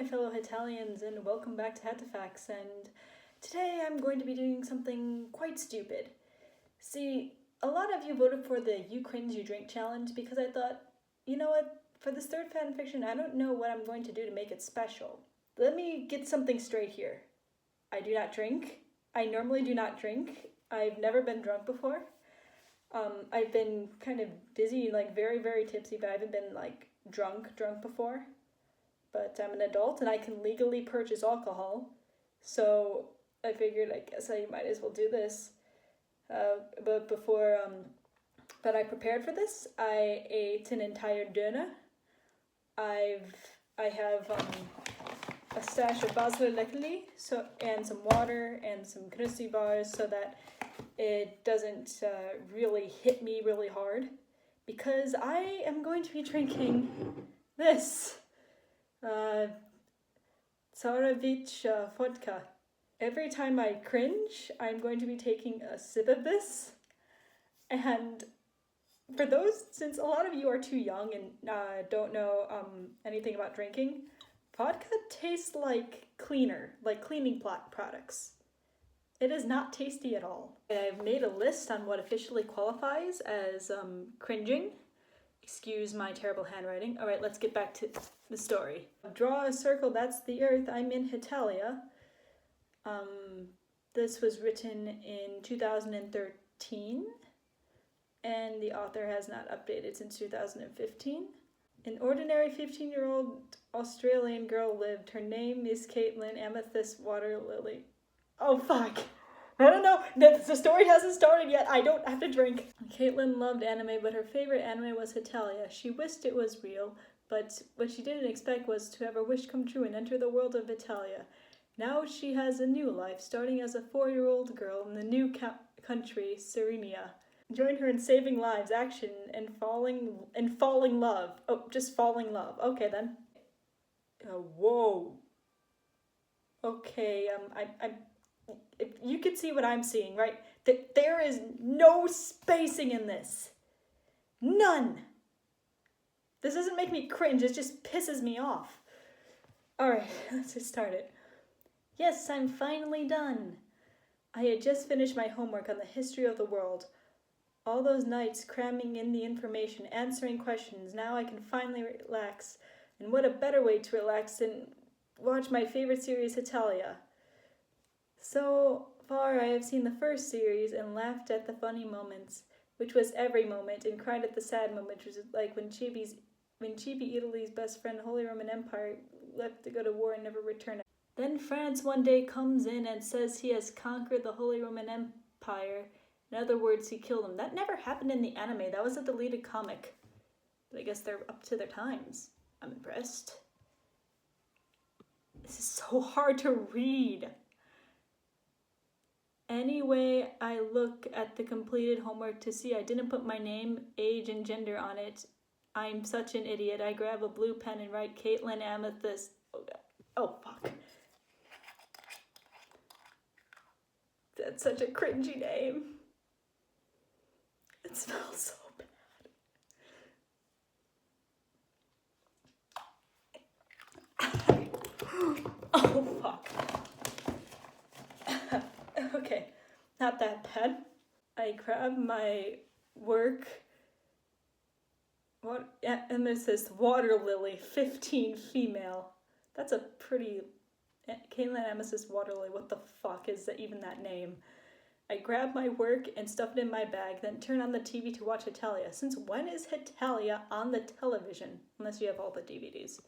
my fellow Italians, and welcome back to Hetafax, and today I'm going to be doing something quite stupid. See, a lot of you voted for the You Cringe You Drink challenge because I thought, you know what, for this third fanfiction, I don't know what I'm going to do to make it special. Let me get something straight here. I do not drink. I normally do not drink. I've never been drunk before. I've been kind of dizzy, like very, very tipsy, but I haven't been like drunk before. But I'm an adult and I can legally purchase alcohol, so I figured I guess I might as well do this. But I prepared for this, I ate an entire dinner. I have a stash of basilic and some water and some Knussy bars so that it doesn't really hit me really hard, because I am going to be drinking this. Tsarevich vodka. Every time I cringe, I'm going to be taking a sip of this. And for those, since a lot of you are too young and don't know anything about drinking, vodka tastes like cleaning products. It is not tasty at all. I've made a list on what officially qualifies as cringing. Excuse my terrible handwriting. All right, let's get back to the story. Draw a circle, that's the earth. I'm in hetalia. This was written in 2013, and the author has not updated since 2015. An ordinary 15-year-old Australian girl lived. Her name is Caitlin Amethyst Water Lily. Oh, fuck. No, the story hasn't started yet. I don't have to drink. Caitlin loved anime, but her favorite anime was Hetalia. She wished it was real, but what she didn't expect was to have her wish come true and enter the world of Hetalia. Now she has a new life, starting as a 4-year-old girl in the new country, Serenia. Join her in saving lives, action, and falling love. Oh, just falling love. Okay, then. Whoa. Okay, you can see what I'm seeing, right? There is no spacing in this. None. This doesn't make me cringe, it just pisses me off. Alright, let's just start it. Yes, I'm finally done. I had just finished my homework on the history of the world. All those nights cramming in the information, answering questions, now I can finally relax. And what a better way to relax than watch my favorite series, Hetalia. So far I have seen the first series and laughed at the funny moments, which was every moment, and cried at the sad moment, which was like when Chibi, Italy's best friend, Holy Roman Empire, left to go to war and never returned. Then France one day comes in and says he has conquered the Holy Roman Empire. In other words, he killed him. That never happened in the anime. That was a deleted comic. But I guess they're up to their times. I'm impressed. This is so hard to read. Anyway, I look at the completed homework to see I didn't put my name, age, and gender on it. I'm such an idiot. I grab a blue pen and write Caitlin Amethyst. Oh, fuck. That's such a cringy name. It smells so bad. Oh, fuck. Okay, not that bad. I grab my work. What? Yeah, and this says Water Lily, 15 female. That's a pretty... Caitlin Amethyst Water Lily, what the fuck is even that name? I grab my work and stuff it in my bag, then turn on the TV to watch Hetalia. Since when is Hetalia on the television? Unless you have all the DVDs.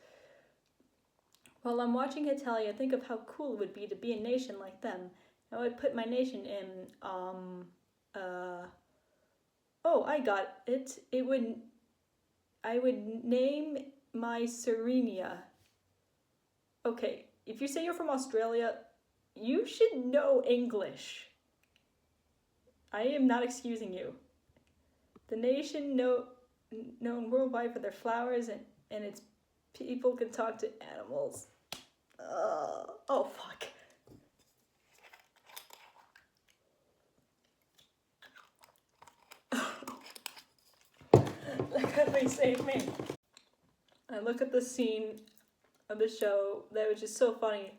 While I'm watching Hetalia, think of how cool it would be to be a nation like them. I would put my nation in, oh, I got it. I would name my Serenia. Okay, if you say you're from Australia, you should know English. I am not excusing you. The nation known worldwide for their flowers and its people can talk to animals. Oh, fuck. Let me save me. I look at the scene of the show that was just so funny.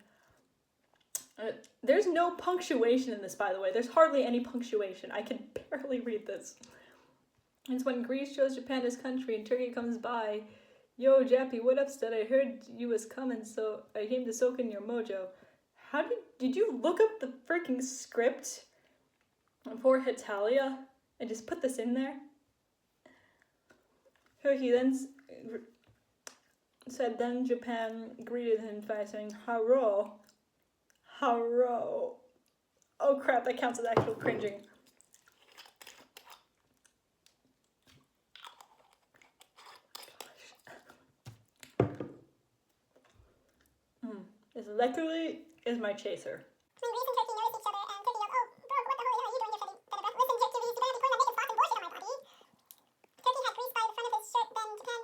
There's no punctuation in this, by the way. There's hardly any punctuation. I can barely read this. It's when Greece shows Japan his country and Turkey comes by. Yo, Jappy, what up, stud? I heard you was coming, so I came to soak in your mojo. How did you look up the freaking script for hetalia and just put this in there? Turkey then said, then Japan greeted him by saying, haro. Haro. Oh crap, that counts as actual cringing. This literally is my chaser. When Greece and Turkey notice each other, and Turkey yells, "Oh, bro, what the hell are you doing? You're shedding better breath. Listen, to these Japan people are making fucking bullshit on my body." Turkey had Greece by the front of his shirt, then Japan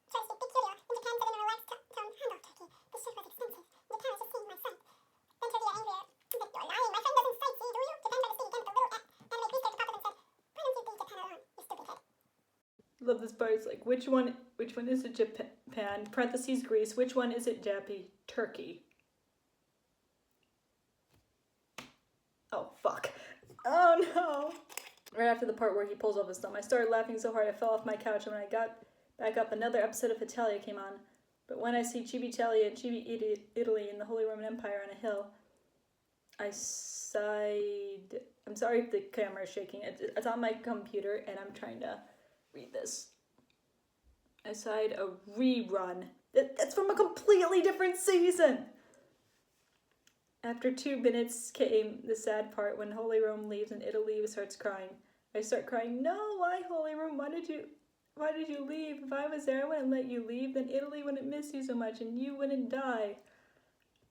tried to speak big studio, and Japan said in a relaxed tone, "Handle, Turkey. This shirt was expensive. Japan was just seeing my sight." Then Turkey got angrier. He said, "You're lying. My friend doesn't sightsee, do you?" Japan tried to speak again with a little anime Greece character popped up and said, "Why don't you leave Japan alone, you stupid head?" Love this part. It's like, which one is it Japan? Parentheses Greece. Which one is it Jappy? Turkey. Oh, fuck. Oh, no. Right after the part where he pulls off his thumb, I started laughing so hard I fell off my couch, and when I got back up, another episode of Hetalia came on. But when I see Civitalia and Civi Italy in the Holy Roman Empire on a hill, I sighed. I'm sorry if the camera is shaking. It's on my computer, and I'm trying to read this. I sighed a rerun. That's from a completely different season! After 2 minutes came the sad part when Holy Rome leaves and Italy starts crying. I start crying, no, why Holy Rome? Why did you leave? If I was there, I wouldn't let you leave. Then Italy wouldn't miss you so much and you wouldn't die.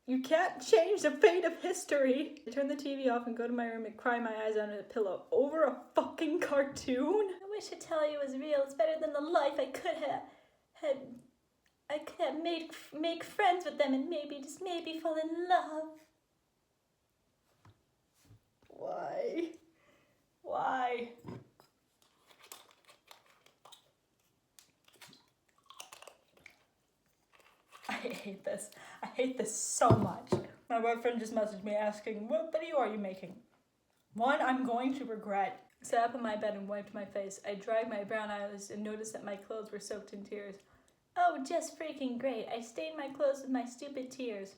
You can't change the fate of history. I turn the TV off and go to my room and cry my eyes out under the pillow over a fucking cartoon. I wish Hetalia was real. It's better than the life I could have make friends with them and maybe fall in love. Why? Why? I hate this. I hate this so much. My boyfriend just messaged me asking, what video are you making? One I'm going to regret. I sat up in my bed and wiped my face. I dried my brown eyes and noticed that my clothes were soaked in tears. Oh, just freaking great. I stained my clothes with my stupid tears.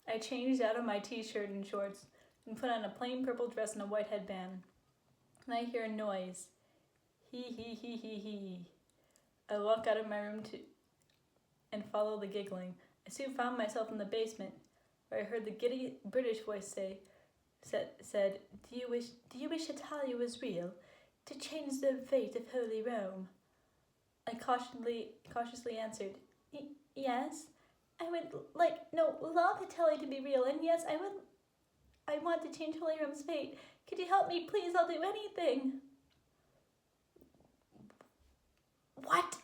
I changed out of my t-shirt and shorts and put on a plain purple dress and a white headband. And I hear a noise. He. I walk out of my room and follow the giggling. I soon found myself in the basement, where I heard the giddy British voice said, Do you wish Hetalia was real, to change the fate of Holy Rome? I cautiously answered, yes. I would love Hetalia to be real, and yes, I want to change Holy Rome's fate. Could you help me, please? I'll do anything. What?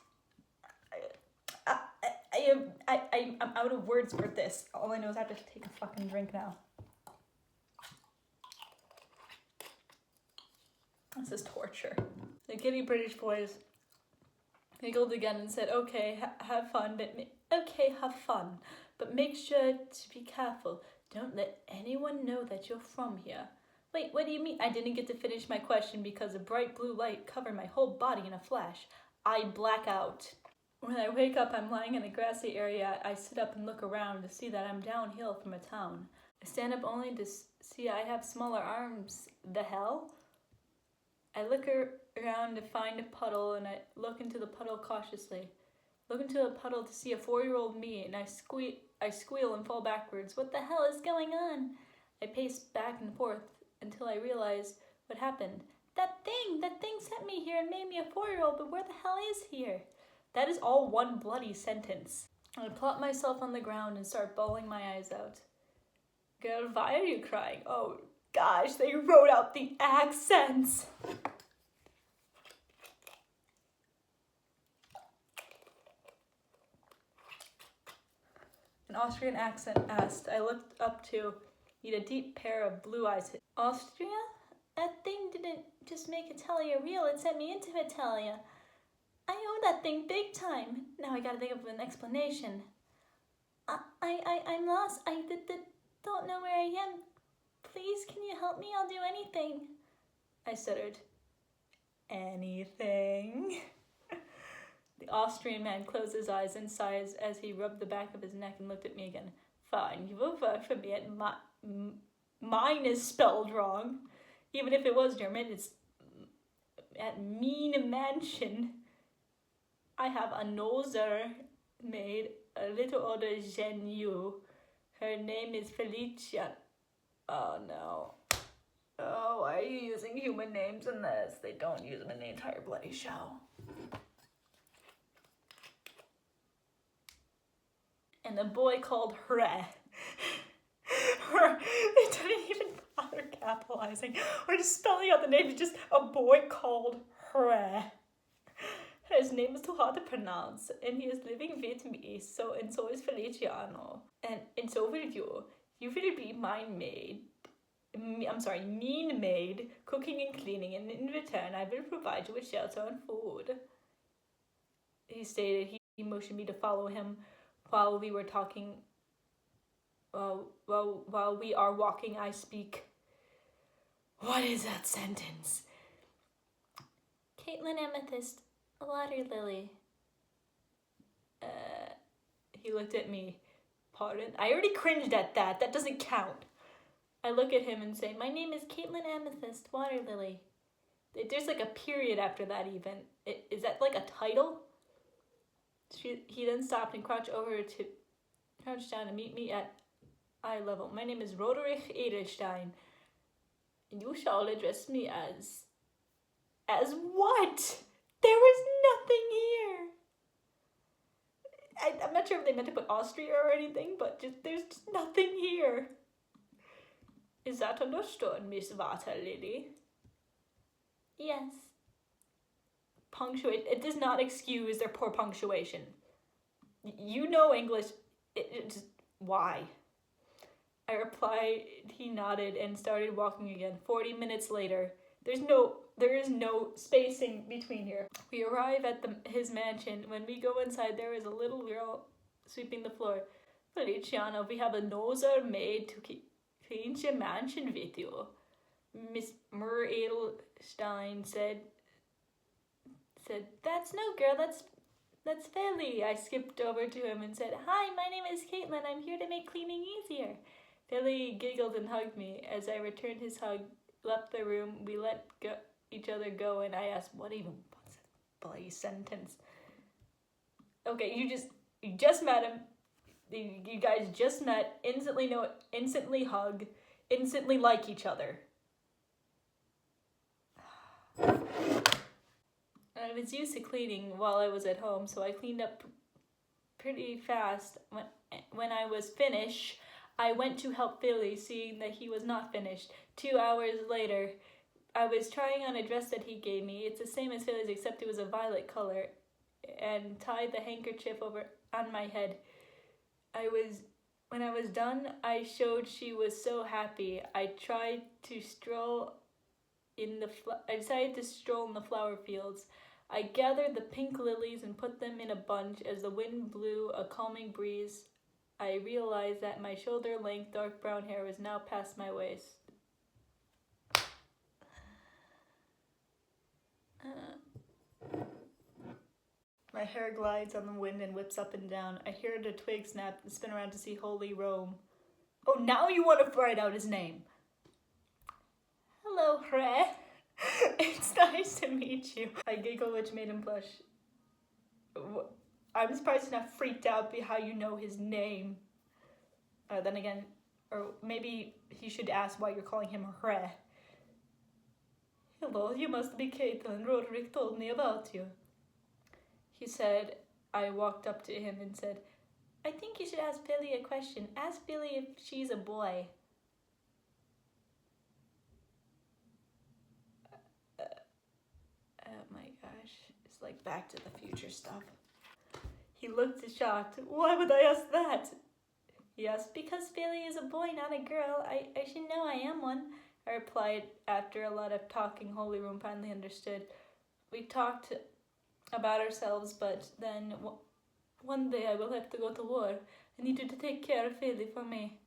I'm out of words for this. All I know is I have to take a fucking drink now. This is torture. The giddy British boys giggled again and said, okay, have fun, but make sure to be careful. Don't let anyone know that you're from here. Wait, what do you mean? I didn't get to finish my question because a bright blue light covered my whole body in a flash. I black out. When I wake up, I'm lying in a grassy area. I sit up and look around to see that I'm downhill from a town. I stand up only to see I have smaller arms. The hell? I look around to find a puddle, and I look into the puddle cautiously. Look into the puddle to see a 4-year-old me, and I squeal and fall backwards. What the hell is going on? I pace back and forth until I realize what happened. That thing sent me here and made me a 4-year-old, but where the hell is here? That is all one bloody sentence. I plop myself on the ground and start bawling my eyes out. Girl, why are you crying? Oh gosh, they wrote out the accents. An Austrian accent asked. I looked up to meet a deep pair of blue eyes. Austria? That thing didn't just make Hetalia real, it sent me into Hetalia. I owe that thing big time. Now I gotta think of an explanation. I'm lost. I don't know where I am. Please, can you help me? I'll do anything. I stuttered. Anything? The Austrian man closed his eyes and sighed as he rubbed the back of his neck and looked at me again. Fine, you will vote for me at mine is spelled wrong. Even if it was German, it's at Mean Mansion. I have a noser maid, a little older than you. Her name is Felicia. Oh no. Oh, why are you using human names in this? They don't use them in the entire bloody show. And the boy called Hre. They didn't even bother capitalizing or just spelling out the name. It's just a boy called Hre. His name is too hard to pronounce, and he is living with me. So is Feliciano, and so will you. You will be my maid. Mean maid, cooking and cleaning, and in return, I will provide you with shelter and food. He stated. He motioned me to follow him while we were talking. While we are walking, I speak. What is that sentence? Caitlin Amethyst, Water Lily. He looked at me. Pardon? I already cringed at that. That doesn't count. I look at him and say, my name is Caitlin Amethyst, Water Lily. There's like a period after that even. Is that like a title? He then stopped and crouched down to meet me at eye level. My name is Roderick Edelstein. And you shall address me as what? There is nothing here. I'm not sure if they meant to put Austria or anything, but there's just nothing here. Is that understood, Miss Water Lily? Yes. Punctuate. It does not excuse their poor punctuation. You know English. It just, why? I replied. He nodded and started walking again. 40 minutes later. There is no spacing between here. We arrive at his mansion. When we go inside, there is a little girl sweeping the floor. Feliciano, we have a noser maid to clean your mansion with you. Miss Mur Edelstein said, that's no girl, that's Feli. I skipped over to him and said, hi, my name is Caitlin. I'm here to make cleaning easier. Feli giggled and hugged me. As I returned his hug, left the room, we let each other go, and I asked, what's that bloody sentence? Okay, you just met him. You guys just met, instantly hug, instantly like each other. I was used to cleaning while I was at home, so I cleaned up pretty fast. When I was finished, I went to help Billy, seeing that he was not finished. 2 hours later, I was trying on a dress that he gave me. It's the same as Billy's, except it was a violet color, and tied the handkerchief over on my head. When I was done, I showed she was so happy. I decided to stroll in the flower fields. I gathered the pink lilies and put them in a bunch. As the wind blew a calming breeze, I realized that my shoulder-length dark brown hair was now past my waist. My hair glides on the wind and whips up and down. I hear the twig snap and spin around to see Holy Rome. Oh, now you want to write out his name. Hello, Hre. It's nice to meet you. I giggle, which made him blush. I'm surprised he's not freaked out by how you know his name. Then again, or maybe he should ask why you're calling him Hre. Hello, you must be Caitlin. Roderick told me about you. He said. I walked up to him and said, I think you should ask Billy a question. Ask Billy if she's a boy. Oh my gosh. It's like Back to the Future stuff. He looked shocked. Why would I ask that? He asked, because Billy is a boy, not a girl. I should know I am one. I replied. After a lot of talking, Holy Room finally understood. We talked about ourselves, but then one day I will have to go to war. I need you to take care of Philly for me.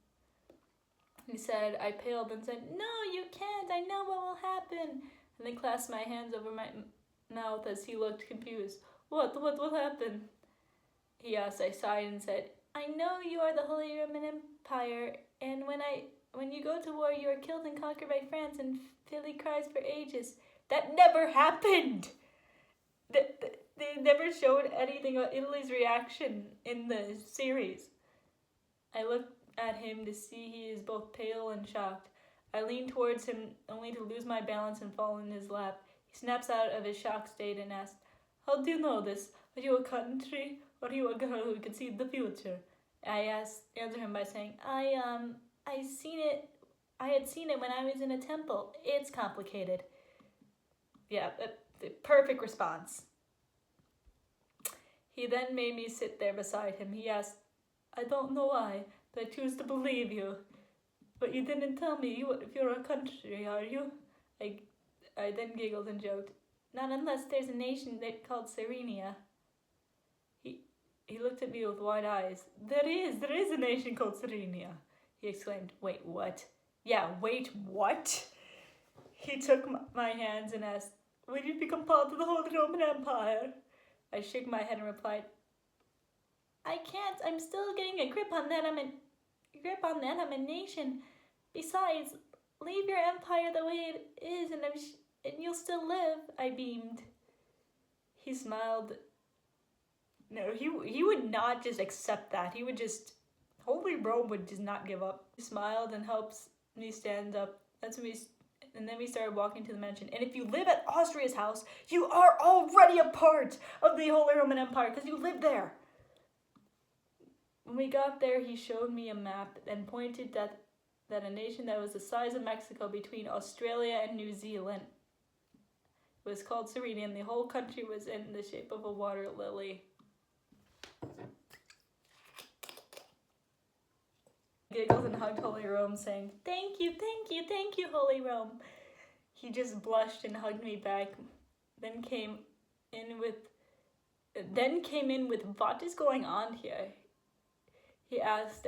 He said. I paled and said, no, you can't. I know what will happen. And then clasped my hands over my mouth as he looked confused. What will happen? He asked. I sighed and said, I know you are the Holy Roman Empire, and when you go to war, you are killed and conquered by France, and Philly cries for ages. That never happened! They never showed anything about Italy's reaction in the series. I looked at him to see he is both pale and shocked. I leaned towards him only to lose my balance and fall in his lap. He snaps out of his shock state and asks, how do you know this? Are you a country, or are you a girl who can see the future? I answered him by saying, I had seen it when I was in a temple. It's complicated. Yeah, the perfect response. He then made me sit there beside him. He asked, I don't know why, but I choose to believe you. But you didn't tell me if you're a country, are you? I then giggled and joked, not unless there's a nation called Serenia. He looked at me with wide eyes. There is a nation called Serenia, he exclaimed. Wait, what? Yeah, wait, what? He took my hands and asked, will you become part of the Holy Roman Empire? I shook my head and replied, I can't. I'm still getting a grip on that. I'm a nation. Besides, leave your empire the way it is, and you'll still live. I beamed. He smiled. No, he would not just accept that. He would just, Holy Rome would just not give up. He smiled and helps me stand up. And then we started walking to the mansion. And if you live at Austria's house, you are already a part of the Holy Roman Empire because you live there. When we got there, he showed me a map and pointed that a nation that was the size of Mexico between Australia and New Zealand. It was called Serenia, and the whole country was in the shape of a water lily. Giggled and hugged Holy Rome, saying, thank you, Holy Rome. He just blushed and hugged me back, then came in with, what is going on here? He asked,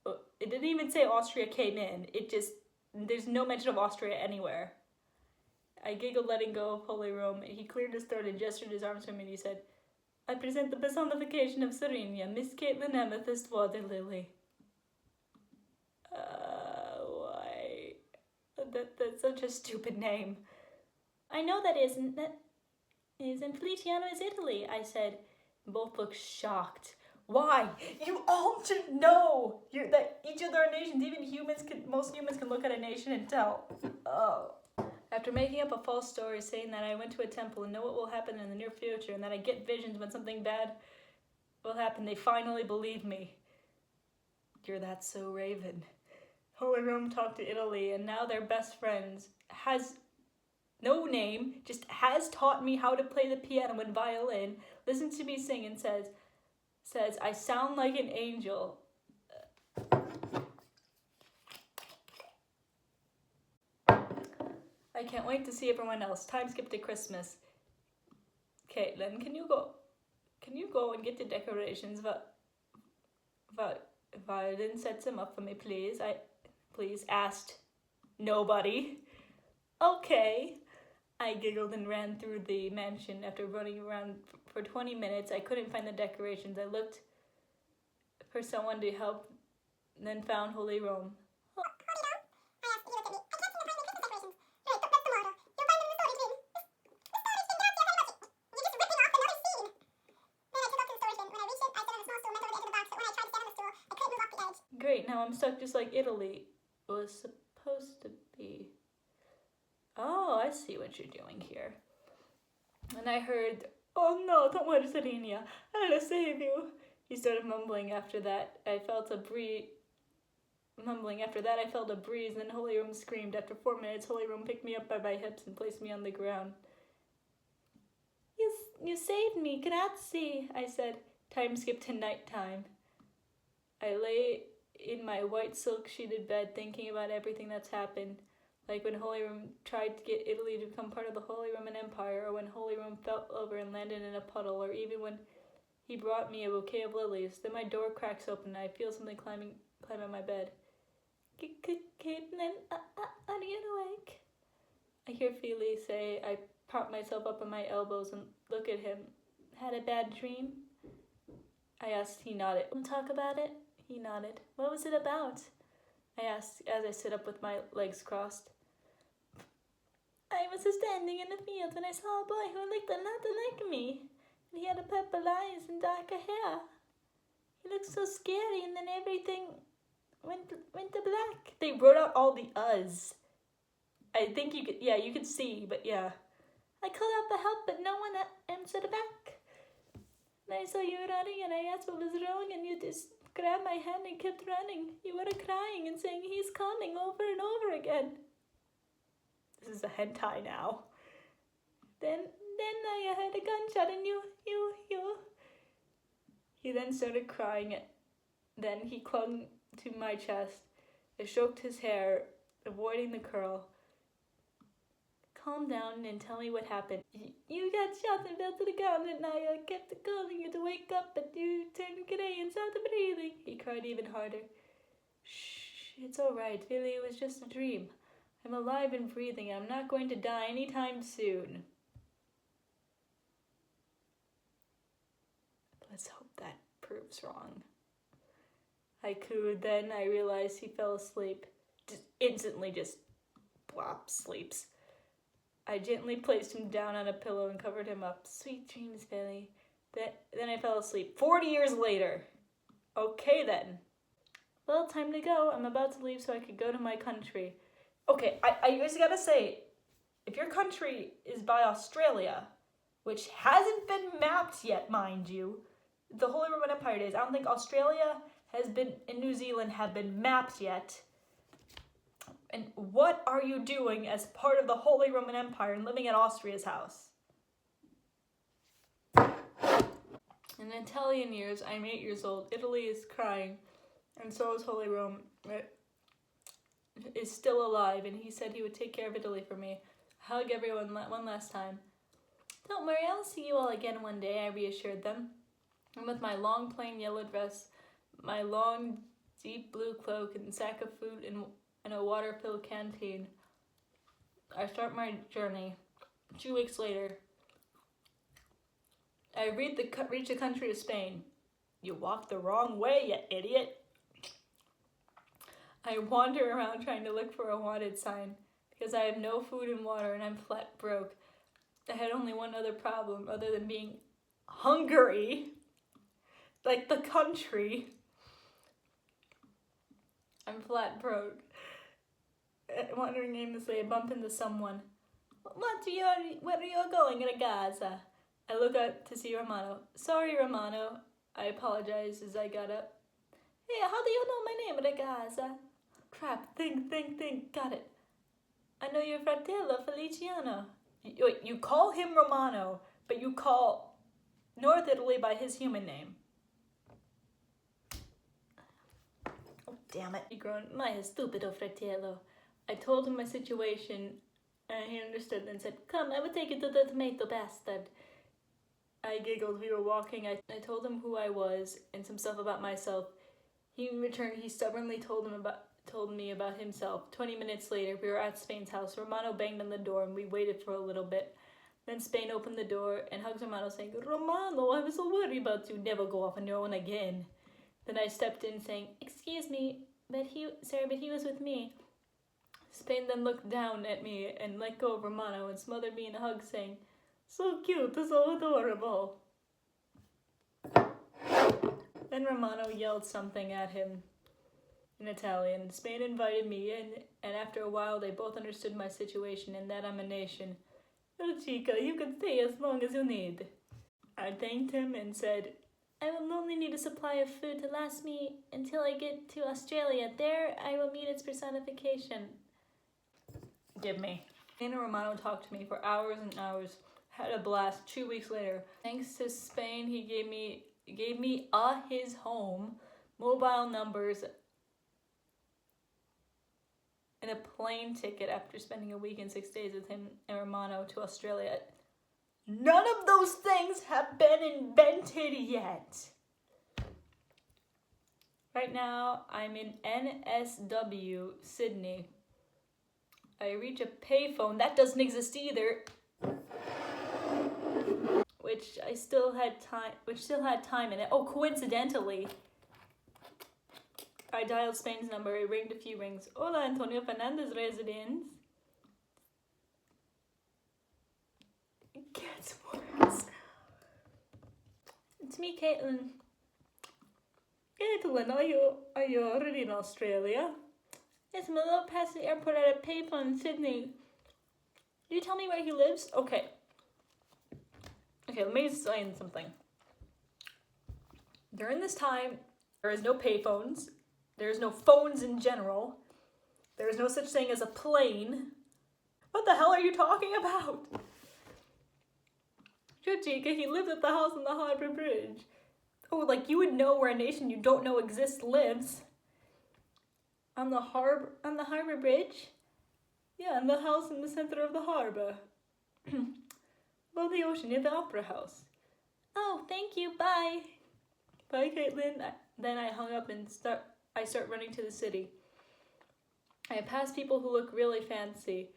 it didn't even say Austria came in, there's no mention of Austria anywhere. I giggled, letting go of Holy Rome. He cleared his throat and gestured his arms for me, and he said, I present the personification of Serenia, Miss Caitlin Amethyst Water Lily. Why? That's such a stupid name. I know that isn't Feliciano is Italy, I said. Both looked shocked. Why? You all should know that each of their nations, most humans can look at a nation and tell. Oh. After making up a false story saying that I went to a temple and know what will happen in the near future and that I get visions when something bad will happen, they finally believe me. You're that so Raven. Holy Rome talked to Italy, and now they're best friends. Has no name, just has taught me how to play the piano and violin, listens to me sing and says I sound like an angel. I can't wait to see everyone else. Time skip to Christmas. Caitlin, can you go and get the decorations? Violin sets them up for me, please. Please asked nobody. Okay. I giggled and ran through the mansion. After running around for 20 minutes, I couldn't find the decorations. I looked for someone to help, then found Holy Rome. Great, now I'm stuck just like Italy was supposed to be. Oh, I see what you're doing here. And I heard, oh no, don't worry, Serenia, I'll save you. He started mumbling. After that, I felt a breeze. Then Holy Rome screamed. After 4 minutes, Holy Rome picked me up by my hips and placed me on the ground. You saved me, grazie, I said. Time skipped to nighttime. I lay in my white silk-sheeted bed thinking about everything that's happened, like when Holy Rome tried to get Italy to become part of the Holy Roman Empire, or when Holy Rome fell over and landed in a puddle, or even when He brought me a bouquet of lilies. Then my door cracks open and I feel something climb on my bed. Caitlin, are you awake? I hear Feely say. I prop myself up on my elbows and look at him. Had a bad dream? I asked. He nodded. Want to talk about it? He nodded. What was it about? I asked as I sit up with my legs crossed. I was standing in the field when I saw a boy who looked a lot like me. And he had purple eyes and darker hair. He looked so scary, and then everything went to black. They wrote out all the uhs. I think you could see, but yeah. I called out for help, but no one answered back. And I saw you running, and I asked what was wrong, and you just grabbed my hand and kept running. You were crying and saying, he's coming, over and over again. This is a hentai now. Then I heard a gunshot, and you. He then started crying. Then he clung to my chest. I stroked his hair, avoiding the curl. Calm down and tell me what happened. You got shot and fell to the ground, and I kept calling you to wake up, but you turned gray and stopped breathing. He cried even harder. Shh, it's all right, Billy. It was just a dream. I'm alive and breathing. I'm not going to die anytime soon. Let's hope that proves wrong. I cooed. Then I realized he fell asleep. Instantly, sleeps. I gently placed him down on a pillow and covered him up. Sweet dreams, Billy. Then I fell asleep. 40 years later. Okay, then. Well, time to go. I'm about to leave so I could go to my country. Okay, I just gotta say, if your country is by Australia, which hasn't been mapped yet, mind you, the Holy Roman Empire days, I don't think Australia and New Zealand have been mapped yet. And what are you doing as part of the Holy Roman Empire and living at Austria's house? In Italian years, I'm 8 years old. Italy is crying, and so is Holy Rome. Is still alive, and he said he would take care of Italy for me. Hug everyone one last time. Don't worry, I'll see you all again one day, I reassured them. And with my long plain yellow dress, my long deep blue cloak and sack of food and a water-filled canteen, I start my journey. 2 weeks later, I reach the country of Spain. You walked the wrong way, you idiot. I wander around trying to look for a wanted sign because I have no food and water and I'm flat broke. I had only one other problem other than being hungry, like the country. I'm flat broke. Wandering aimlessly, I bump into someone. Where are you going, ragazza? I look up to see Romano. Sorry, Romano. I apologize as I got up. Hey, how do you know my name, ragazza? Crap, think. Got it. I know your fratello Feliciano. You call him Romano, but you call North Italy by his human name. Oh, damn it. He groaned, my stupido fratello. I told him my situation, and he understood and said, come, I will take you to the tomato bastard. I giggled. We were walking. I told him who I was and some stuff about myself. In return, he stubbornly told me about himself. 20 minutes later, we were at Spain's house. Romano banged on the door, and we waited for a little bit. Then Spain opened the door and hugged Romano, saying, Romano, I was so worried about you. Never go off on your own again. Then I stepped in, saying, excuse me, but he was with me. Spain then looked down at me and let go of Romano and smothered me in a hug, saying, so cute, so adorable. Then Romano yelled something at him in Italian. Spain invited me in, and after a while they both understood my situation and that I'm a nation. Oh, chica, you can stay as long as you need. I thanked him and said, I will only need a supply of food to last me until I get to Australia. There I will meet its personification. Give me. Spain and Romano talked to me for hours and hours. Had a blast. 2 weeks later, thanks to Spain, he gave me his home, mobile numbers, and a plane ticket after spending a week and 6 days with him and Romano to Australia. None of those things have been invented yet. Right now, I'm in NSW, Sydney. I reach a payphone. That doesn't exist either. Which still had time in it. Oh, coincidentally, I dialed Spain's number. It ringed a few rings. Hola, Antonio Fernandez residence. It gets worse. It's me, Caitlin. Caitlin, are you already in Australia? Yes, I'm a little past the airport at a payphone in Sydney. Can you tell me where he lives? Okay, let me explain something. During this time, there is no payphones. There is no phones in general. There is no such thing as a plane. What the hell are you talking about? Chica, he lived at the house on the Harbour Bridge. Oh, like you would know where a nation you don't know exists lives. On the Harbour Bridge? Yeah, in the house in the center of the harbour. Above the ocean near the Opera House. Oh, thank you, bye. Bye, Caitlin. Then I hung up and I start running to the city. I pass people who look really fancy.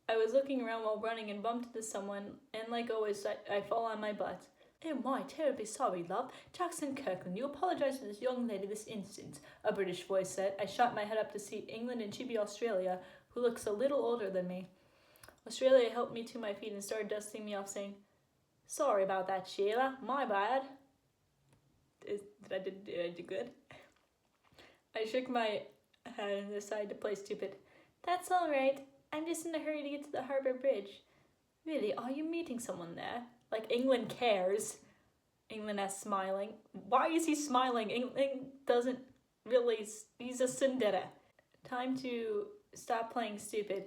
I was looking around while running and bumped into someone, and like always, I fall on my butt. Oh my, terribly sorry, love. Jackson Kirkland, you apologise to this young lady this instant, a British voice said. I shot my head up to see England and Chibi Australia, who looks a little older than me. Australia helped me to my feet and started dusting me off, saying, sorry about that, Sheila. My bad. Did I do good? I shook my head and decided to play stupid. That's all right. I'm just in a hurry to get to the Harbour Bridge. Really, are you meeting someone there? Like England cares. England is smiling. Why is he smiling? England doesn't really... He's a tsundere. Time to stop playing stupid.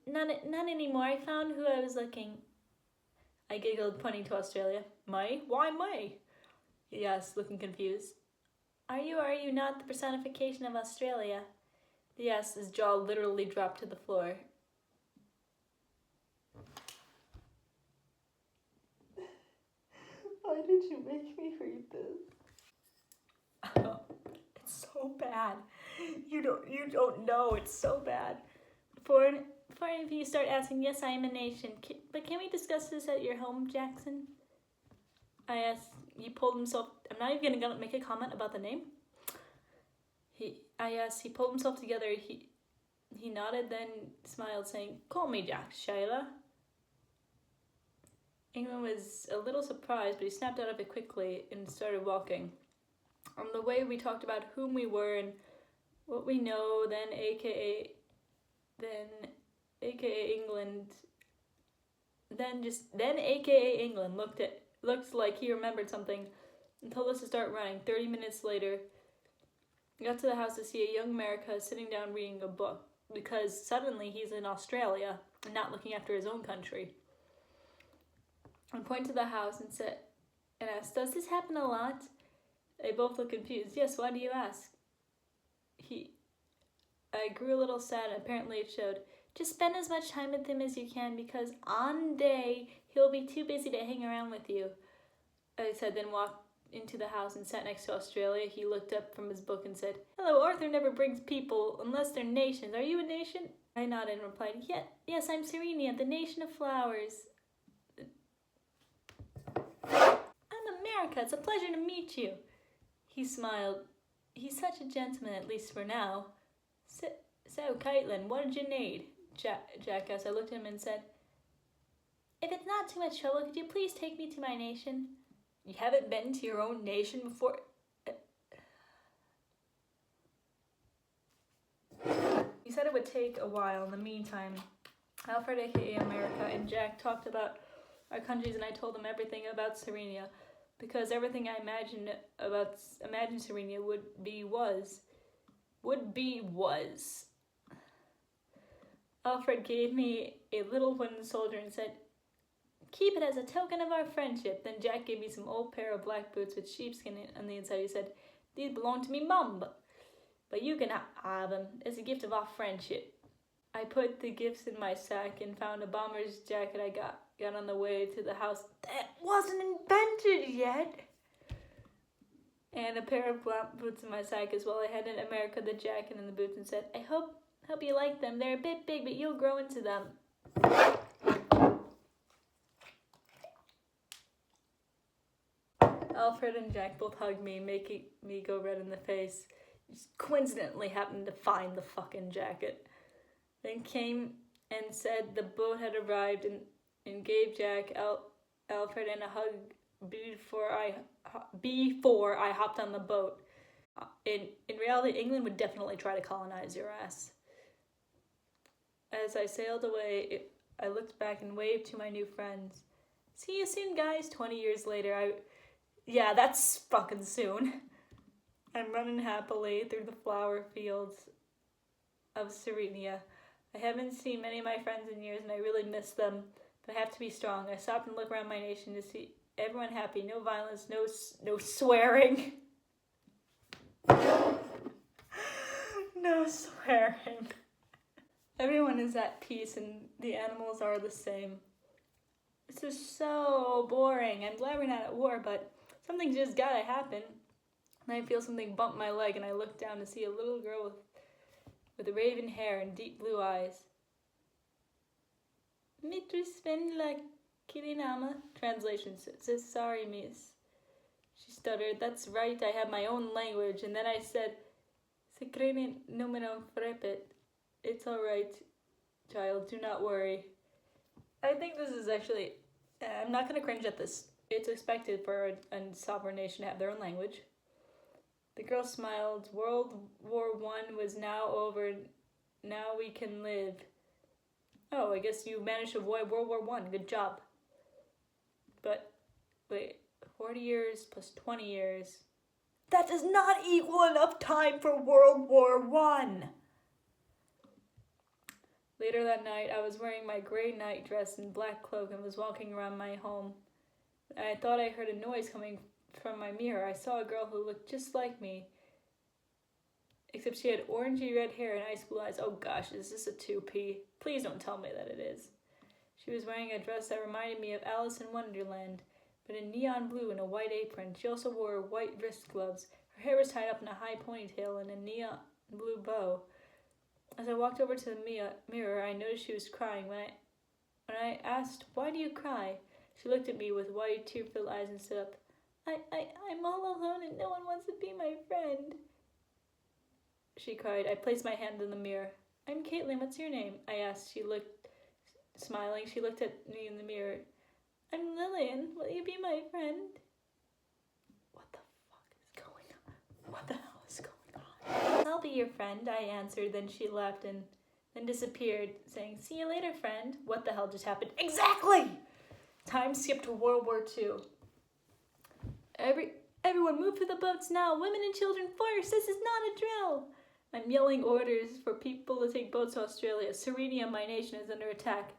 None anymore. I found who I was looking. I giggled, pointing to Australia. Me? Why me? He asked, looking confused. Are you not the personification of Australia? Yes, his jaw literally dropped to the floor. Why did you make me read this? It's so bad. You don't know. It's so bad. Before any of you start asking, yes, I am a nation. But can we discuss this at your home, Jackson? I asked. He pulled himself. I'm not even gonna make a comment about the name. He pulled himself together. He nodded, then smiled, saying, "Call me Jack, Sheila." England was a little surprised, but he snapped out of it quickly and started walking. On the way, we talked about whom we were and what we know. Then, AKA England. Then AKA England looked like he remembered something and told us to start running. 30 minutes later, we got to the house to see a young America sitting down reading a book because suddenly he's in Australia and not looking after his own country. I pointed to the house and asked, "Does this happen a lot?" They both looked confused. "Yes, why do you ask?" I grew a little sad, and apparently it showed. "Just spend as much time with him as you can, because one day he'll be too busy to hang around with you," I said, then walked into the house and sat next to Australia. He looked up from his book and said, "Hello, Arthur never brings people unless they're nations. Are you a nation?" I nodded and replied, Yes, I'm Serenia, the nation of flowers." "I'm America. It's a pleasure to meet you." He smiled. "He's such a gentleman, at least for now." So, Caitlin, what did you need?" Jack asked. I looked at him and said, "If it's not too much trouble, could you please take me to my nation?" "You haven't been to your own nation before?" He said it would take a while. In the meantime, Alfred, aka America, and Jack talked about our countries, and I told them everything about Serenia, because everything I imagined Serenia would be was. Alfred gave me a little wooden soldier and said, "Keep it as a token of our friendship." Then Jack gave me some old pair of black boots with sheepskin on the inside. He said, "These belong to me mum, but you can have them as a gift of our friendship." I put the gifts in my sack and found a bomber's jacket I got got on the way to the house that wasn't invented yet, and a pair of boots in my sack as well. I had in America the jacket and the boots and said, I hope you like them. They're a bit big, but you'll grow into them. Alfred and Jack both hugged me, making me go red in the face. Just coincidentally happened to find the fucking jacket. Then came and said the boat had arrived and gave Jack, Alfred, and a hug before I hopped on the boat. In reality, England would definitely try to colonize your ass. As I sailed away, I looked back and waved to my new friends. See you soon, guys. 20 years later, yeah, that's fucking soon. I'm running happily through the flower fields of Serenia. I haven't seen many of my friends in years and I really miss them, but I have to be strong. I stopped and looked around my nation to see everyone happy. No violence, no swearing. No swearing. Everyone is at peace and the animals are the same. This is so boring. I'm glad we're not at war, but something just gotta happen. And I feel something bump my leg, and I look down to see a little girl with raven hair and deep blue eyes. Mistress Svenla Kirinama. Translation says, sorry, miss. She stuttered, that's right, I have my own language. And then I said, Secrene numero frepet. It's alright, child, do not worry. I think this is actually, I'm not going to cringe at this. It's expected for a sovereign nation to have their own language. The girl smiled. World War I was now over. Now we can live. Oh, I guess you managed to avoid World War I. Good job. But, wait, 40 years plus 20 years. That does not equal enough time for World War I. Later that night, I was wearing my gray night dress and black cloak and was walking around my home. I thought I heard a noise coming from my mirror. I saw a girl who looked just like me, except she had orangey red hair and ice blue eyes. Oh gosh, is this a 2P? Please don't tell me that it is. She was wearing a dress that reminded me of Alice in Wonderland, but in neon blue and a white apron. She also wore white wrist gloves. Her hair was tied up in a high ponytail and a neon blue bow. As I walked over to the mirror, I noticed she was crying. When I asked, why do you cry? She looked at me with wide, tear-filled eyes and stood up. I'm all alone and no one wants to be my friend, she cried. I placed my hand in the mirror. I'm Caitlin, what's your name? I asked. She looked, smiling. She looked at me in the mirror. I'm Lillian. Will you be my friend? What the fuck is going on? What the hell is going on? I'll be your friend, I answered. Then she left and then disappeared, saying, see you later, friend. What the hell just happened? Exactly! Time skipped to World War II. Everyone move to the boats now. Women and children first. This is not a drill. I'm yelling orders for people to take boats to Australia. Serenia, my nation, is under attack.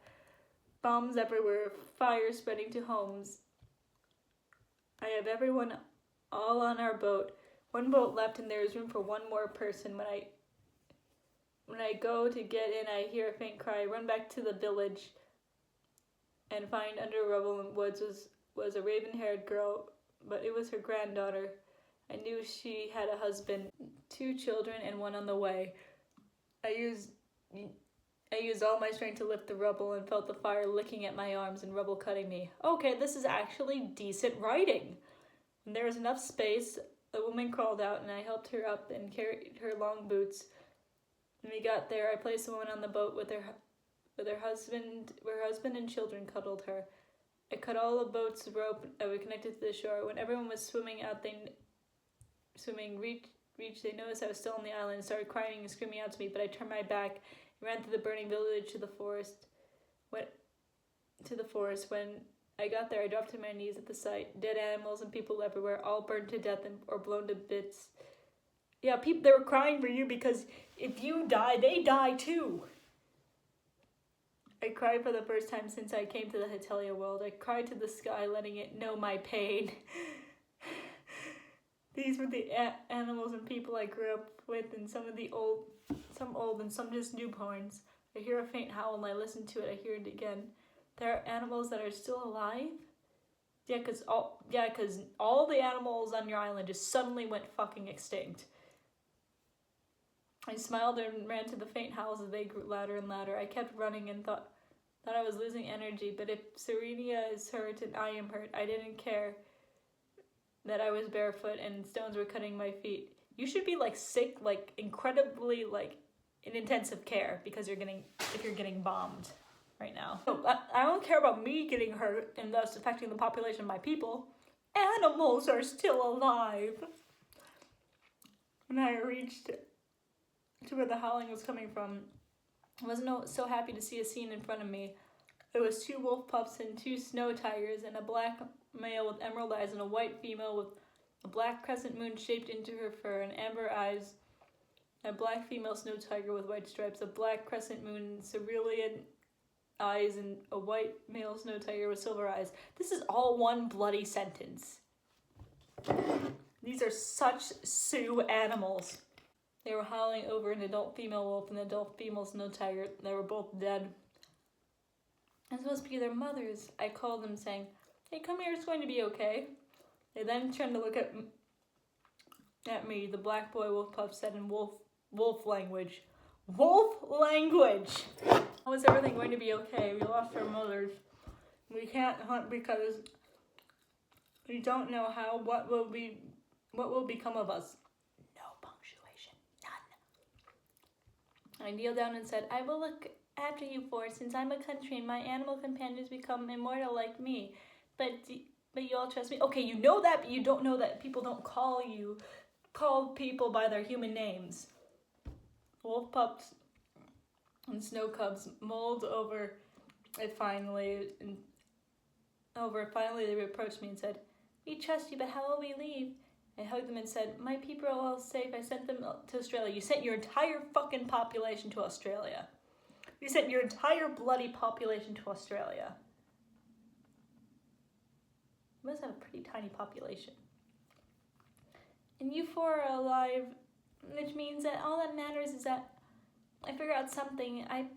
Bombs everywhere. Fire spreading to homes. I have everyone all on our boat. One boat left and there is room for one more person. When I go to get in, I hear a faint cry. I run back to the village and find under rubble and woods was a raven-haired girl, but it was her granddaughter. I knew she had a husband, 2 children, and one on the way. I used all my strength to lift the rubble and felt the fire licking at my arms and rubble cutting me. Okay, this is actually decent writing. When there was enough space, a woman crawled out and I helped her up and carried her long boots. When we got there, I placed the woman on the boat with her husband, where her husband and children cuddled her. I cut all the boat's rope that were connected to the shore. When everyone was swimming out, they noticed I was still on the island and started crying and screaming out to me, but I turned my back and ran through the burning village to the forest. When I got there, I dropped to my knees at the sight. Dead animals and people everywhere, all burned to death or blown to bits. Yeah, they were crying for you because if you die, they die too. I cried for the first time since I came to the hetalia world. I cried to the sky, letting it know my pain. These were the animals and people I grew up with, and some old and some just newborns. I hear a faint howl and I listen to it. I hear it again. there are animals that are still alive? Yeah, because all the animals on your island just suddenly went fucking extinct. I smiled and ran to the faint howls as they grew louder and louder. I kept running and thought I was losing energy, but if Serenia is hurt and I am hurt, I didn't care that I was barefoot and stones were cutting my feet. You should be like sick, like incredibly like in intensive care because you're getting bombed right now. I don't care about me getting hurt and thus affecting the population of my people. Animals are still alive. When I reached to where the howling was coming from, I wasn't so happy to see a scene in front of me. There was 2 wolf pups and 2 snow tigers and a black male with emerald eyes and a white female with a black crescent moon shaped into her fur and amber eyes. A black female snow tiger with white stripes, a black crescent moon, cerulean eyes, and a white male snow tiger with silver eyes. This is all one bloody sentence. These are such Sioux animals. They were howling over an adult female wolf and an adult female snow tiger. They were both dead. I'm supposed to be their mothers. I called them saying, "Hey, come here, it's going to be okay." They then turned to look at me, the black boy wolf pup said in wolf language. Wolf language! How is everything going to be okay? We lost our mothers. We can't hunt because we don't know what will become of us. No punctuation. None. I kneeled down and said, "I will look after you since I'm a country and my animal companions become immortal like me. But you all trust me." Okay, you know that, but you don't know that people don't call people by their human names. Wolf pups and snow cubs mulled over it finally. Finally, they approached me and said, "We trust you, but how will we leave?" I hugged them and said, "My people are all safe. I sent them to Australia." You sent your entire fucking population to Australia. You sent your entire bloody population to Australia. You must have a pretty tiny population. And you 4 are alive, which means that all that matters is that I figured out something. I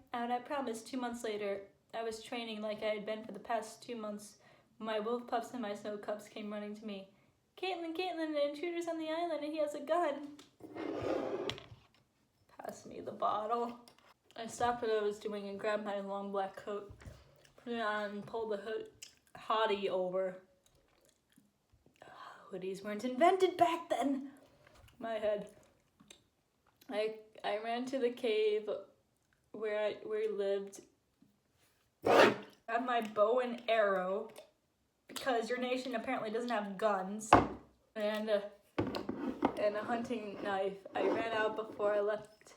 promise. 2 months later, I was training like I had been for the past 2 months. My wolf pups and my snow cubs came running to me. Caitlin, an intruder's on the island and he has a gun." Pass me the bottle. I stopped what I was doing and grabbed my long black coat, put it on and pulled the hoodie over. Hoodies weren't invented back then. My head. I ran to the cave where we lived. I had my bow and arrow because your nation apparently doesn't have guns, and a hunting knife. I ran out before I left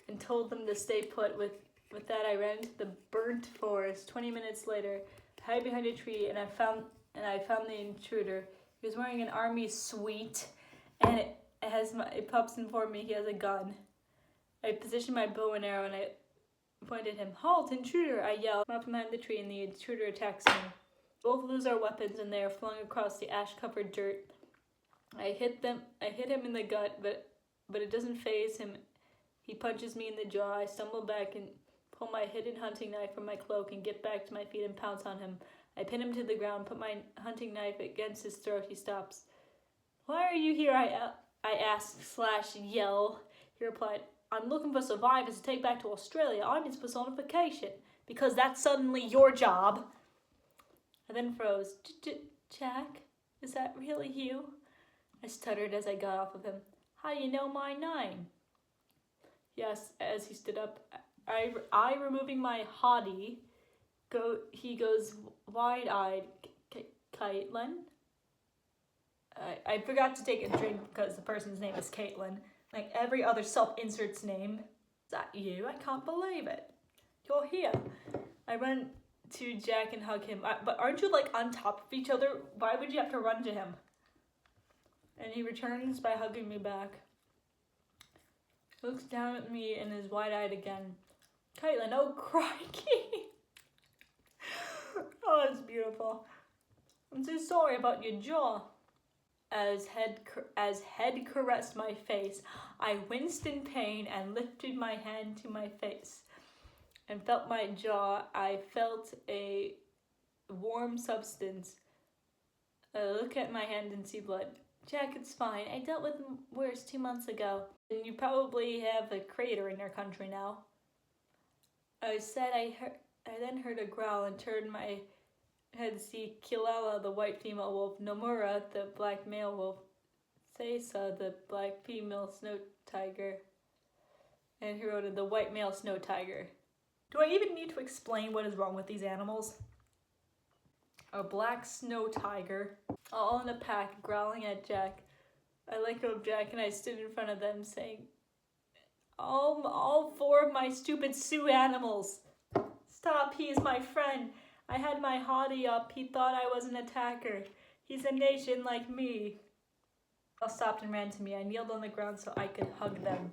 and told them to stay put. With that, I ran to the burnt forest. 20 minutes later, I hid behind a tree and I found the intruder. He was wearing an army suite, and it has my pups informed me he has a gun. I positioned my bow and arrow and I pointed at him. "Halt, intruder!" I yelled. I'm up behind the tree and the intruder attacks me. Both lose our weapons and they are flung across the ash-covered dirt. I hit him in the gut, but it doesn't faze him. He punches me in the jaw. I stumble back and pull my hidden hunting knife from my cloak and get back to my feet and pounce on him. I pin him to the ground, put my hunting knife against his throat. He stops. "Why are you here?" I ask / yell. He replied, "I'm looking for survivors to take back to Australia. I'm his personification." Because that's suddenly your job. I then froze. "Jack, is that really you?" I stuttered as I got off of him. "How do you know my name?" Yes, as he stood up. I removing my hoodie. He goes wide-eyed. "Caitlin?" I forgot to take a drink because the person's name is Caitlin. Like every other self-insert's name. "Is that you? I can't believe it. You're here." I run to Jack and hug him. But aren't you like on top of each other? Why would you have to run to him? And he returns by hugging me back. He looks down at me and is wide-eyed again. "Caitlin, oh crikey." Oh, it's beautiful. "I'm so sorry about your jaw." As head caressed my face, I winced in pain and lifted my hand to my face and felt my jaw. I felt a warm substance. Look at my hand and see blood. Jack, it's fine. I dealt with worse 2 months ago. And you probably have a crater in your country now. I then heard a growl and turned my head to see Kilala, the white female wolf, Nomura, the black male wolf, Sesa, the black female snow tiger, and Hirota, the white male snow tiger. Do I even need to explain what is wrong with these animals? A black snow tiger, all in a pack, growling at Jack. I let go of Jack and I stood in front of them saying, all 4 of my stupid Sioux animals. Stop, he is my friend. I had my hottie up. He thought I was an attacker. He's a nation like me. All stopped and ran to me. I kneeled on the ground so I could hug them.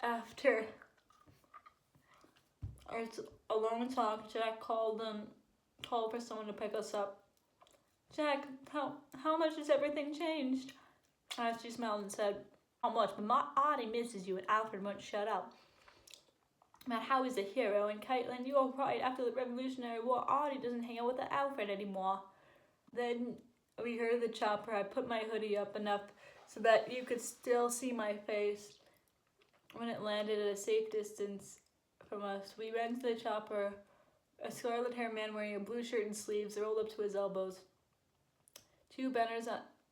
After a long talk, Jack called for someone to pick us up. Jack, how much has everything changed? She smiled and said, not much, but my auntie misses you and Alfred won't shut up. About how he's a hero, and Caitlin, you are right, after the Revolutionary War, Audie doesn't hang out with Alfred anymore. Then we heard the chopper. I put my hoodie up enough so that you could still see my face. When it landed at a safe distance from us, we ran to the chopper. A scarlet-haired man wearing a blue shirt and sleeves rolled up to his elbows. 2 banners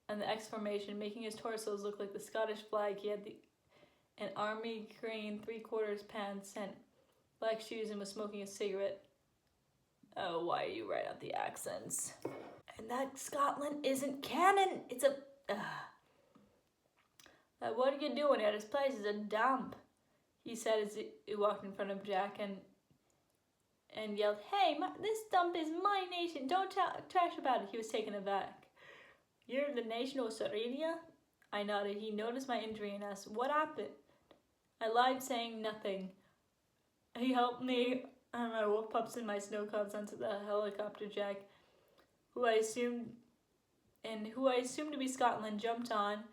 on the X formation, making his torsos look like the Scottish flag. He had an army green 3/4 pants and black shoes and was smoking a cigarette. Oh, why do you write out the accents? And that Scotland isn't canon. It's a... what are you doing here? This place is a dump, he said as he walked in front of Jack and yelled, hey, this dump is my nation. Don't trash about it. He was taken aback. You're the nation of Sardinia? I nodded. He noticed my injury and asked, what happened? I lied, saying nothing. He helped me and my wolf pups and my snow cubs onto the helicopter. Jack, who I assumed to be Scotland, jumped on.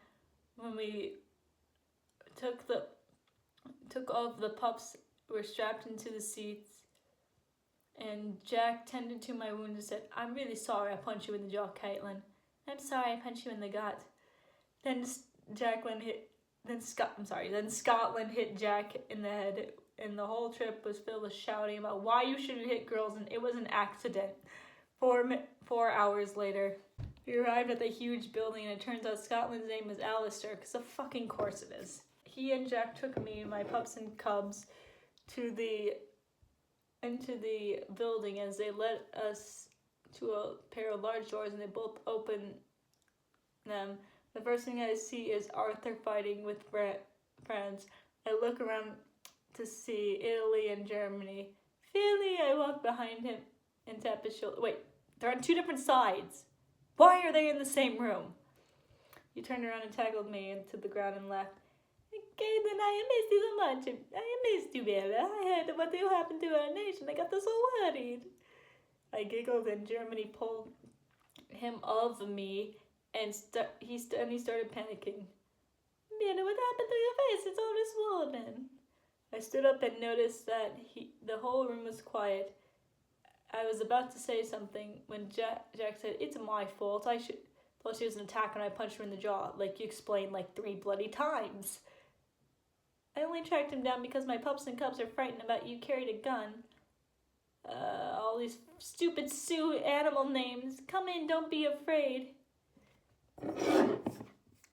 When we took off, the pups were strapped into the seats, and Jack tended to my wound and said, I'm really sorry I punched you in the jaw, Caitlin. I'm sorry I punched you in the gut. Then Scotland hit Jack in the head, and the whole trip was filled with shouting about why you shouldn't hit girls, and it was an accident. 4 hours later, we arrived at the huge building, and it turns out Scotland's name is Alistair, because of fucking course it is. He and Jack took me and my pups and cubs into the building as they led us to a pair of large doors, and they both opened them. The first thing I see is Arthur fighting with friends. I look around to see Italy and Germany. Philly, I walk behind him and tap his shoulder. Wait, they're on 2 different sides. Why are they in the same room? He turned around and tackled me into the ground and laughed. Caitlin, I missed you so much. I missed you, baby. I heard what happened to our nation. I got so worried. I giggled and Germany pulled him off of me and he started panicking. Mina, what happened to your face? It's all swollen. I stood up and noticed that the whole room was quiet. I was about to say something when Jack said, it's my fault. I thought she was an attacker and I punched her in the jaw, like you explained like 3 bloody times. I only tracked him down because my pups and cubs are frightened about you carried a gun. All these stupid Sioux animal names. Come in, don't be afraid.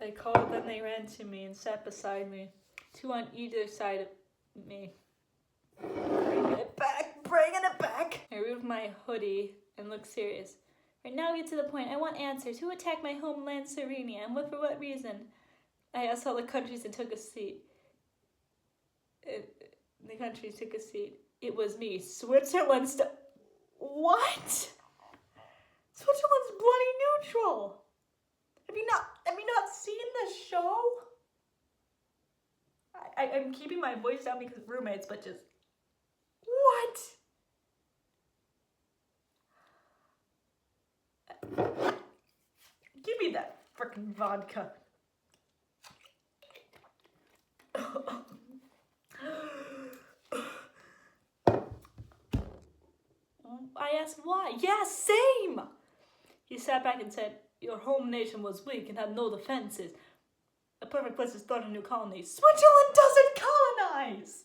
I called, then they ran to me and sat beside me, 2 on either side of me. Bringing it back. I removed my hoodie and looked serious. Right now, get to the point. I want answers. Who attacked my homeland, Sardinia, and for what reason? I asked all the countries and took a seat. The countries took a seat. It was me. Switzerland's what? Switzerland's bloody neutral. Have you not seen the show? I'm keeping my voice down because of roommates, but just what? Give me that frickin' vodka. I asked why. Yeah, same! He sat back and said, your home nation was weak and had no defenses. A perfect place to start a new colony. Switzerland doesn't colonize!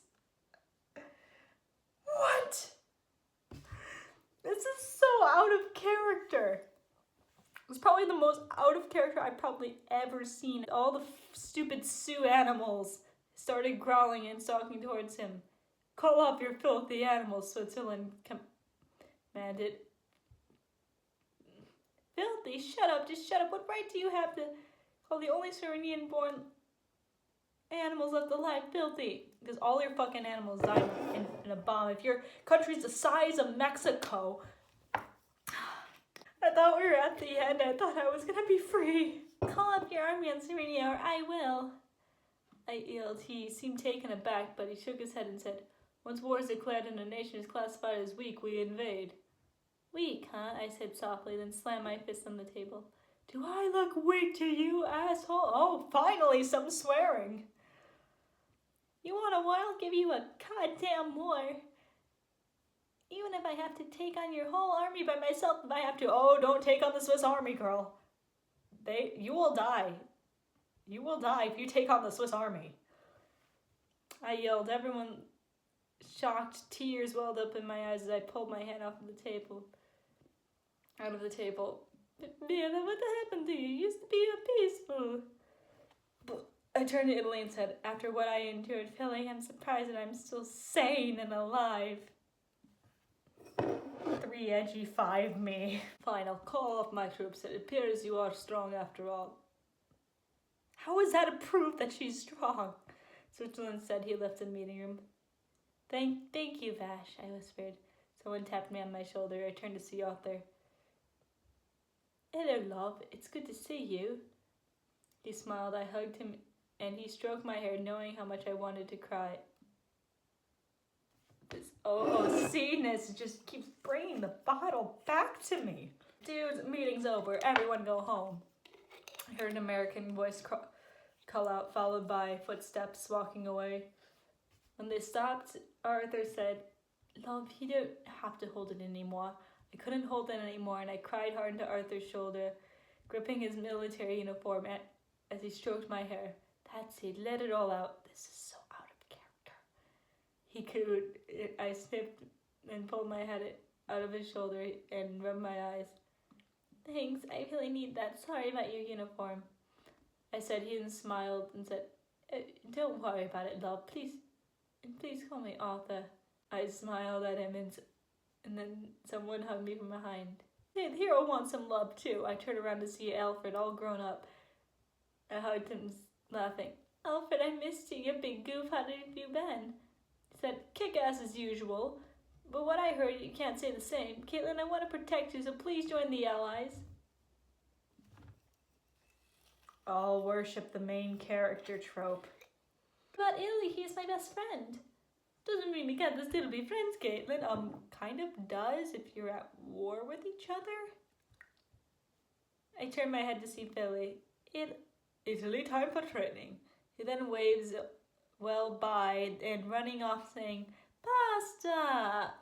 What? This is so out of character. It's probably the most out of character I've probably ever seen. All the stupid Sioux animals started growling and stalking towards him. Call off your filthy animals, Switzerland commanded. Filthy? Shut up, just shut up. What right do you have to call the only Serenian-born animals left alive filthy? Because all your fucking animals died in a bomb. If your country's the size of Mexico... I thought we were at the end. I thought I was gonna be free. Call up your army on Serenia or I will. I yelled. He seemed taken aback, but he shook his head and said, once war is declared and a nation is classified as weak, we invade. Weak, huh? I said softly, then slammed my fist on the table. Do I look weak to you, asshole? Oh, finally some swearing. You want a war? I'll give you a goddamn war. Even if I have to take on your whole army by myself, if I have to. Oh, don't take on the Swiss army, girl. You will die. You will die if you take on the Swiss army. I yelled. Everyone shocked. Tears welled up in my eyes as I pulled my hand out of the table. Man, what happened to you? You used to be peaceful. But I turned to Italy and said, after what I endured, Philly, I'm surprised that I'm still sane and alive. 3 edgy 5 me. Fine, I'll call off my troops. It appears you are strong after all. How is that a proof that she's strong? Switzerland said. He left the meeting room. Thank you, Vash, I whispered. Someone tapped me on my shoulder. I turned to see Arthur. Hello, love. It's good to see you. He smiled. I hugged him, and he stroked my hair, knowing how much I wanted to cry. This OOC-ness just keeps bringing the bottle back to me. Dude, meeting's over. Everyone go home. I heard an American voice call out, followed by footsteps walking away. When they stopped, Arthur said, Love, you don't have to hold it anymore. I couldn't hold it anymore, and I cried hard into Arthur's shoulder, gripping his military uniform as he stroked my hair. That's it. Let it all out. This is so out of character. He cooed. I sniffed and pulled my head out of his shoulder and rubbed my eyes. Thanks. I really need that. Sorry about your uniform. I said. He then smiled and said, don't worry about it, love. Please call me Arthur. I smiled at him and then someone hugged me from behind. Hey, the hero wants some love too. I turned around to see Alfred, all grown up. I hugged him, laughing. Alfred, I missed you, you big goof. How have you been? He said, kick-ass as usual. But what I heard, you can't say the same. Caitlin, I want to protect you, so please join the Allies. All worship the main character trope. But Illy, he's my best friend. Doesn't mean we can't still be friends, Caitlin. Kind of does if you're at war with each other. I turned my head to see Philly. Italy, time for training. He then waves well by and running off saying, Pasta!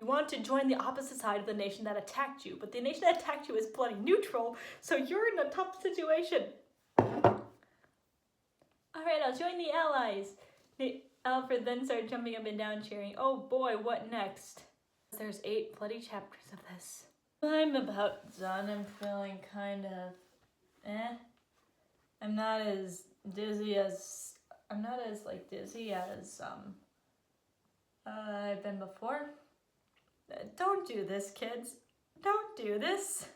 You want to join the opposite side of the nation that attacked you, but the nation that attacked you is bloody neutral, so you're in a tough situation. Alright, I'll join the Allies. Alfred then started jumping up and down, cheering. Oh boy, what next? There's 8 bloody chapters of this. I'm about done. I'm feeling kind of I'm not as dizzy as I've been before. Don't do this, kids. Don't do this.